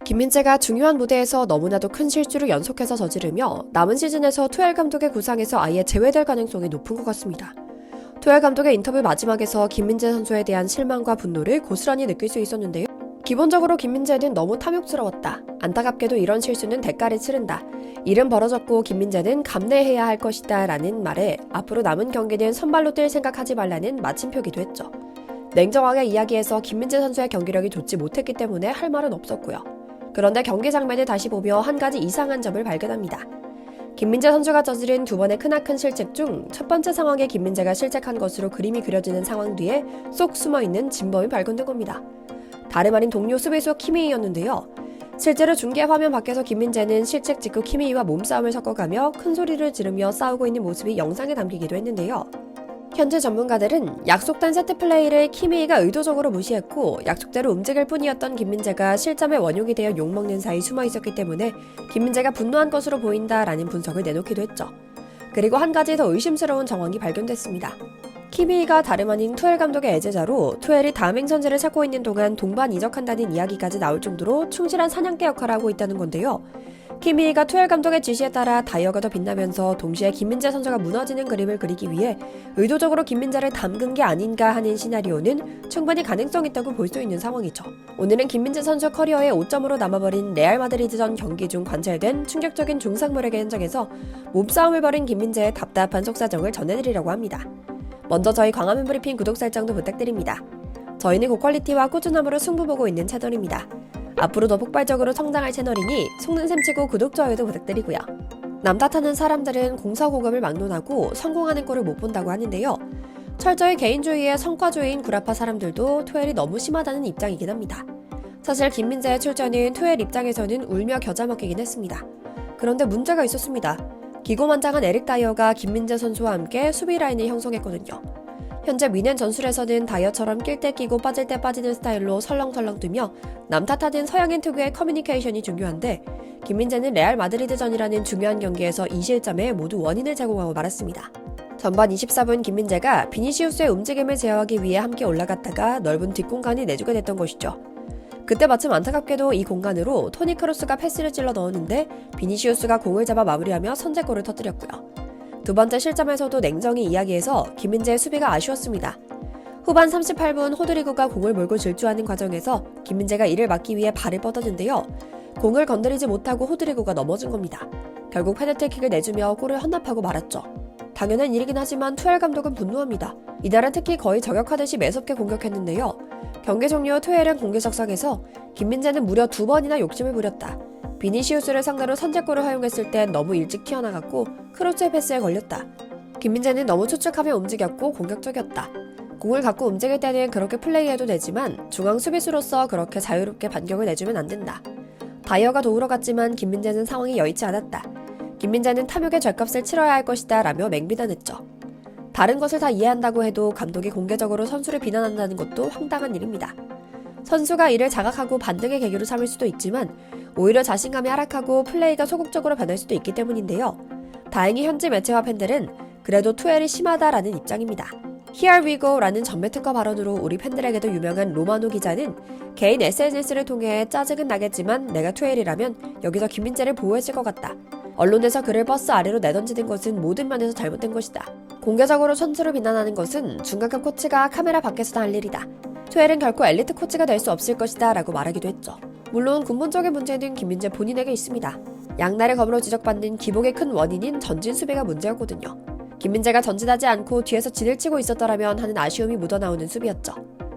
김민재가 중요한 무대에서 너무나도 큰 실수를 연속해서 저지르며 남은 시즌에서 투엘 감독의 구상에서 아예 제외될 가능성이 높은 것 같습니다. 투엘 감독의 인터뷰 마지막에서 김민재 선수에 대한 실망과 분노를 고스란히 느낄 수 있었는데요. 기본적으로 김민재는 너무 탐욕스러웠다. 안타깝게도 이런 실수는 대가를 치른다. 일은 벌어졌고 김민재는 감내해야 할 것이다 라는 말에 앞으로 남은 경기는 선발로 뛸 생각하지 말라는 마침표기도 했죠. 냉정하게 이야기해서 김민재 선수의 경기력이 좋지 못했기 때문에 할 말은 없었고요. 그런데 경기 장면을 다시 보며 한 가지 이상한 점을 발견합니다. 김민재 선수가 저지른 두 번의 크나큰 실책 중 첫 번째 상황에 김민재가 실책한 것으로 그림이 그려지는 상황 뒤에 쏙 숨어있는 진범이 발견된 겁니다. 다름 아닌 동료 수비수 키미이였는데요. 실제로 중계 화면 밖에서 김민재는 실책 직후 키미이와 몸싸움을 섞어가며 큰 소리를 지르며 싸우고 있는 모습이 영상에 담기기도 했는데요. 현재 전문가들은 약속된 세트 플레이를 키미이가 의도적으로 무시했고 약속대로 움직일 뿐이었던 김민재가 실점의 원흉이 되어 욕먹는 사이 숨어있었기 때문에 김민재가 분노한 것으로 보인다라는 분석을 내놓기도 했죠. 그리고 한 가지 더 의심스러운 정황이 발견됐습니다. 키미이가 다름 아닌 투엘 감독의 애제자로 투엘이 다음 행선지를 찾고 있는 동안 동반 이적한다는 이야기까지 나올 정도로 충실한 사냥개 역할을 하고 있다는 건데요. 키미이가 투엘 감독의 지시에 따라 다이어가 더 빛나면서 동시에 김민재 선수가 무너지는 그림을 그리기 위해 의도적으로 김민재를 담근 게 아닌가 하는 시나리오는 충분히 가능성 있다고 볼 수 있는 상황이죠. 오늘은 김민재 선수 커리어에 5점으로 남아버린 레알 마드리드전 경기 중 관찰된 충격적인 중상모력의 현장에서 몸싸움을 벌인 김민재의 답답한 속사정을 전해드리려고 합니다. 먼저 저희 광화문 브리핑 구독 설정도 부탁드립니다. 저희는 고퀄리티와 꾸준함으로 승부보고 있는 채널입니다. 앞으로 더 폭발적으로 성장할 채널이니 속는 셈 치고 구독, 좋아요도 부탁드리고요. 남 탓하는 사람들은 공서공감을 막론하고 성공하는 꼴을 못 본다고 하는데요. 철저히 개인주의의 성과주의인 구라파 사람들도 투엘이 너무 심하다는 입장이긴 합니다. 사실 김민재의 출전은 투엘 입장에서는 울며 겨자 먹히긴 했습니다. 그런데 문제가 있었습니다. 기고만장한 에릭 다이어가 김민재 선수와 함께 수비 라인을 형성했거든요. 현재 미넨 전술에서는 다이어처럼 낄 때 끼고 빠질 때 빠지는 스타일로 설렁설렁 뛰며 남 탓하는 서양인 특유의 커뮤니케이션이 중요한데 김민재는 레알 마드리드전이라는 중요한 경기에서 이 실점에 모두 원인을 제공하고 말았습니다. 전반 24분 김민재가 비니시우스의 움직임을 제어하기 위해 함께 올라갔다가 넓은 뒷공간이 내주게 됐던 것이죠. 그때 마침 안타깝게도 이 공간으로 토니 크로스가 패스를 찔러 넣었는데 비니시우스가 공을 잡아 마무리하며 선제골을 터뜨렸고요. 두 번째 실점에서도 냉정히 이야기해서 김민재의 수비가 아쉬웠습니다. 후반 38분 호드리구가 공을 몰고 질주하는 과정에서 김민재가 이를 막기 위해 발을 뻗었는데요. 공을 건드리지 못하고 호드리구가 넘어진 겁니다. 결국 페널티킥을 내주며 골을 헌납하고 말았죠. 당연한 일이긴 하지만 투엘 감독은 분노합니다. 이날은 특히 거의 저격하듯이 매섭게 공격했는데요. 경기 종료 후 투엘은 공개석상에서 김민재는 무려 2번이나 욕심을 부렸다. 비니시우스를 상대로 선제골을 허용했을 땐 너무 일찍 튀어나갔고 크로스의 패스에 걸렸다. 김민재는 너무 추측하며 움직였고 공격적이었다. 공을 갖고 움직일 때는 그렇게 플레이해도 되지만 중앙 수비수로서 그렇게 자유롭게 반격을 내주면 안 된다. 다이어가 도우러 갔지만 김민재는 상황이 여의치 않았다. 김민재는 탐욕의 죗값을 치러야 할 것이다 라며 맹비난했죠. 다른 것을 다 이해한다고 해도 감독이 공개적으로 선수를 비난한다는 것도 황당한 일입니다. 선수가 이를 자각하고 반등의 계기로 삼을 수도 있지만 오히려 자신감이 하락하고 플레이가 소극적으로 변할 수도 있기 때문인데요. 다행히 현지 매체와 팬들은 그래도 투엘이 심하다라는 입장입니다. Here we go 라는 전매특허 발언으로 우리 팬들에게도 유명한 로마노 기자는 개인 SNS를 통해 짜증은 나겠지만 내가 투엘이라면 여기서 김민재를 보호했을 것 같다. 언론에서 그를 버스 아래로 내던지는 것은 모든 면에서 잘못된 것이다. 공개적으로 선수를 비난하는 것은 중간급 코치가 카메라 밖에서도 할 일이다. 투엘은 결코 엘리트 코치가 될 수 없을 것이다 라고 말하기도 했죠. 물론 근본적인 문제는 김민재 본인에게 있습니다. 양날의 검으로 지적받는 기복의 큰 원인인 전진 수비가 문제였거든요. 김민재가 전진하지 않고 뒤에서 진을 치고 있었더라면 하는 아쉬움이 묻어나오는 수비였죠.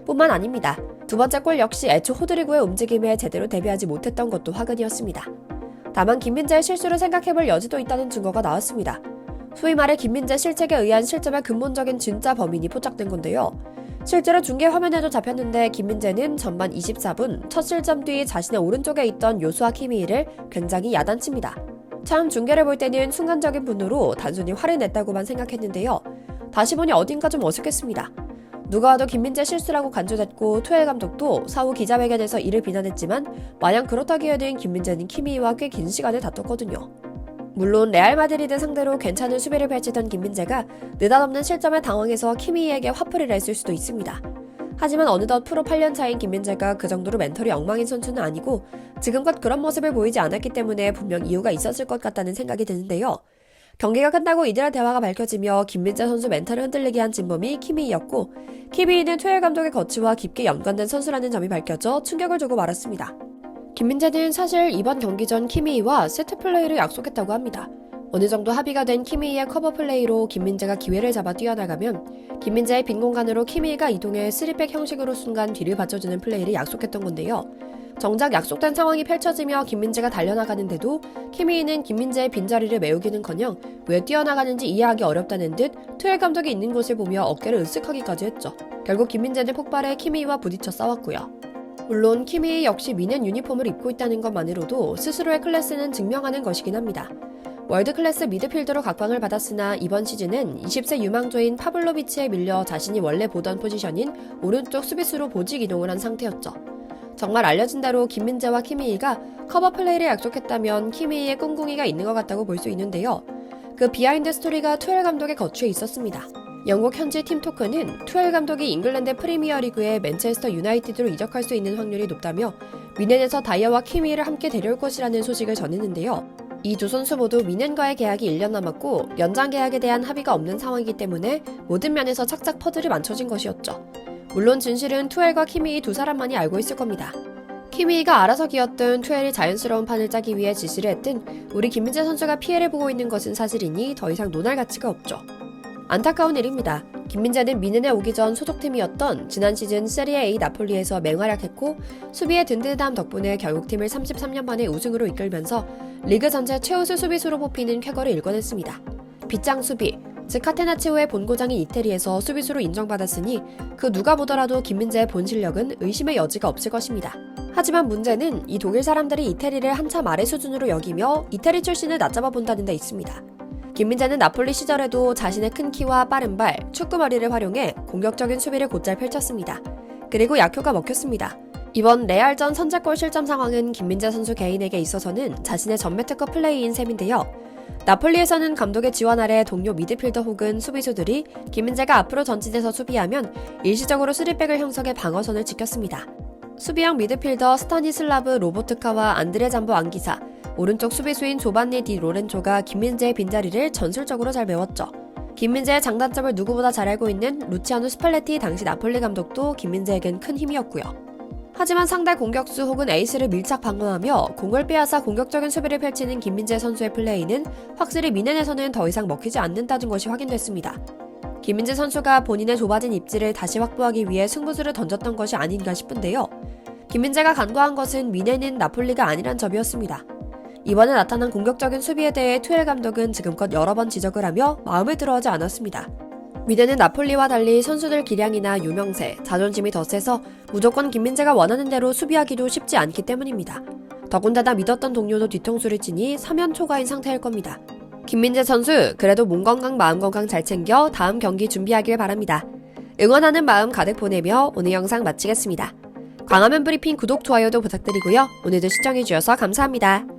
뿐만 아닙니다. 두 번째 골 역시 애초 호드리구의 움직임에 제대로 대비하지 못했던 것도 화근이었습니다. 다만 김민재의 실수를 생각해볼 여지도 있다는 증거가 나왔습니다. 소위 말해 김민재 실책에 의한 실점의 근본적인 진짜 범인이 포착된 건데요. 실제로 중계 화면에도 잡혔는데 김민재는 전반 24분 첫 실점 뒤 자신의 오른쪽에 있던 요수아 키미이를 굉장히 야단칩니다. 참 중계를 볼 때는 순간적인 분노로 단순히 화를 냈다고만 생각했는데요. 다시 보니 어딘가 좀 어색했습니다. 누가 와도 김민재 실수라고 간주됐고 투엘 감독도 사후 기자회견에서 이를 비난했지만 마냥 그렇다기에는 김민재는 키미이와 꽤 긴 시간을 다퉜거든요. 물론 레알 마드리드 상대로 괜찮은 수비를 펼치던 김민재가 느닷없는 실점에 당황해서 키미이에게 화풀이를 했을 수도 있습니다. 하지만 어느덧 프로 8년 차인 김민재가 그 정도로 멘털이 엉망인 선수는 아니고 지금껏 그런 모습을 보이지 않았기 때문에 분명 이유가 있었을 것 같다는 생각이 드는데요. 경기가 끝나고 이들의 대화가 밝혀지며 김민재 선수 멘탈을 흔들리게 한 진범이 키미이였고 키미이는 투엘 감독의 거취와 깊게 연관된 선수라는 점이 밝혀져 충격을 주고 말았습니다. 김민재는 사실 이번 경기 전 키미이와 세트 플레이를 약속했다고 합니다. 어느 정도 합의가 된 키미이의 커버 플레이로 김민재가 기회를 잡아 뛰어나가면 김민재의 빈 공간으로 키미이가 이동해 3백 형식으로 순간 뒤를 받쳐주는 플레이를 약속했던 건데요. 정작 약속된 상황이 펼쳐지며 김민재가 달려나가는데도 키미이는 김민재의 빈자리를 메우기는커녕 왜 뛰어나가는지 이해하기 어렵다는 듯 투엘 감독이 있는 곳을 보며 어깨를 으쓱하기까지 했죠. 결국 김민재는 폭발해 키미이와 부딪혀 싸웠고요. 물론 키미이 역시 미넨 유니폼을 입고 있다는 것만으로도 스스로의 클래스는 증명하는 것이긴 합니다. 월드클래스 미드필더로 각광을 받았으나 이번 시즌은 20세 유망조인 파블로비치에 밀려 자신이 원래 보던 포지션인 오른쪽 수비수로 보직 이동을 한 상태였죠. 정말 알려진 대로 김민재와 키미이가 커버 플레이를 약속했다면 키미이의 꿍꿍이가 있는 것 같다고 볼 수 있는데요. 그 비하인드 스토리가 투엘 감독의 거취에 있었습니다. 영국 현지 팀 토크는 투엘 감독이 잉글랜드 프리미어리그에 맨체스터 유나이티드로 이적할 수 있는 확률이 높다며 미넨에서 다이어와 키미이를 함께 데려올 것이라는 소식을 전했는데요. 이 두 선수 모두 미넨과의 계약이 1년 남았고 연장 계약에 대한 합의가 없는 상황이기 때문에 모든 면에서 착착 퍼즐이 맞춰진 것이었죠. 물론 진실은 투엘과 키미이 두 사람만이 알고 있을 겁니다. 키미이가 알아서 기었든 투엘이 자연스러운 판을 짜기 위해 지시를 했든 우리 김민재 선수가 피해를 보고 있는 것은 사실이니 더 이상 논할 가치가 없죠. 안타까운 일입니다. 김민재는 미넨에 오기 전 소속팀이었던 지난 시즌 세리에 A 나폴리에서 맹활약했고 수비의 든든함 덕분에 결국 팀을 33년 만에 우승으로 이끌면서 리그 전체 최우수 수비수로 뽑히는 쾌거를 일궈냈습니다. 빗장 수비, 즉 카테나치오의 본고장인 이태리에서 수비수로 인정받았으니 그 누가 보더라도 김민재의 본 실력은 의심의 여지가 없을 것입니다. 하지만 문제는 이 독일 사람들이 이태리를 한참 아래 수준으로 여기며 이태리 출신을 낮잡아 본다는 데 있습니다. 김민재는 나폴리 시절에도 자신의 큰 키와 빠른 발, 축구머리를 활용해 공격적인 수비를 곧잘 펼쳤습니다. 그리고 약효가 먹혔습니다. 이번 레알전 선제골 실점 상황은 김민재 선수 개인에게 있어서는 자신의 전매특허 플레이인 셈인데요. 나폴리에서는 감독의 지원 아래 동료 미드필더 혹은 수비수들이 김민재가 앞으로 전진해서 수비하면 일시적으로 3백을 형성해 방어선을 지켰습니다. 수비형 미드필더 스타니슬라브 로보트카와 안드레 잠보 안기사, 오른쪽 수비수인 조반니 디 로렌초가 김민재의 빈자리를 전술적으로 잘 메웠죠. 김민재의 장단점을 누구보다 잘 알고 있는 루치아노 스팔레티 당시 나폴리 감독도 김민재에겐 큰 힘이었고요. 하지만 상대 공격수 혹은 에이스를 밀착 방어하며 공을 빼앗아 공격적인 수비를 펼치는 김민재 선수의 플레이는 확실히 미넨에서는 더 이상 먹히지 않는다는 것이 확인됐습니다. 김민재 선수가 본인의 좁아진 입지를 다시 확보하기 위해 승부수를 던졌던 것이 아닌가 싶은데요. 김민재가 간과한 것은 미넨은 나폴리가 아니란 점이었습니다. 이번에 나타난 공격적인 수비에 대해 투엘 감독은 지금껏 여러 번 지적을 하며 마음에 들어하지 않았습니다. 미넨은 나폴리와 달리 선수들 기량이나 유명세, 자존심이 더 세서 무조건 김민재가 원하는 대로 수비하기도 쉽지 않기 때문입니다. 더군다나 믿었던 동료도 뒤통수를 치니 사면 초과인 상태일 겁니다. 김민재 선수, 그래도 몸 건강 마음 건강 잘 챙겨 다음 경기 준비하길 바랍니다. 응원하는 마음 가득 보내며 오늘 영상 마치겠습니다. 광화문 브리핑 구독, 좋아요도 부탁드리고요. 오늘도 시청해주셔서 감사합니다.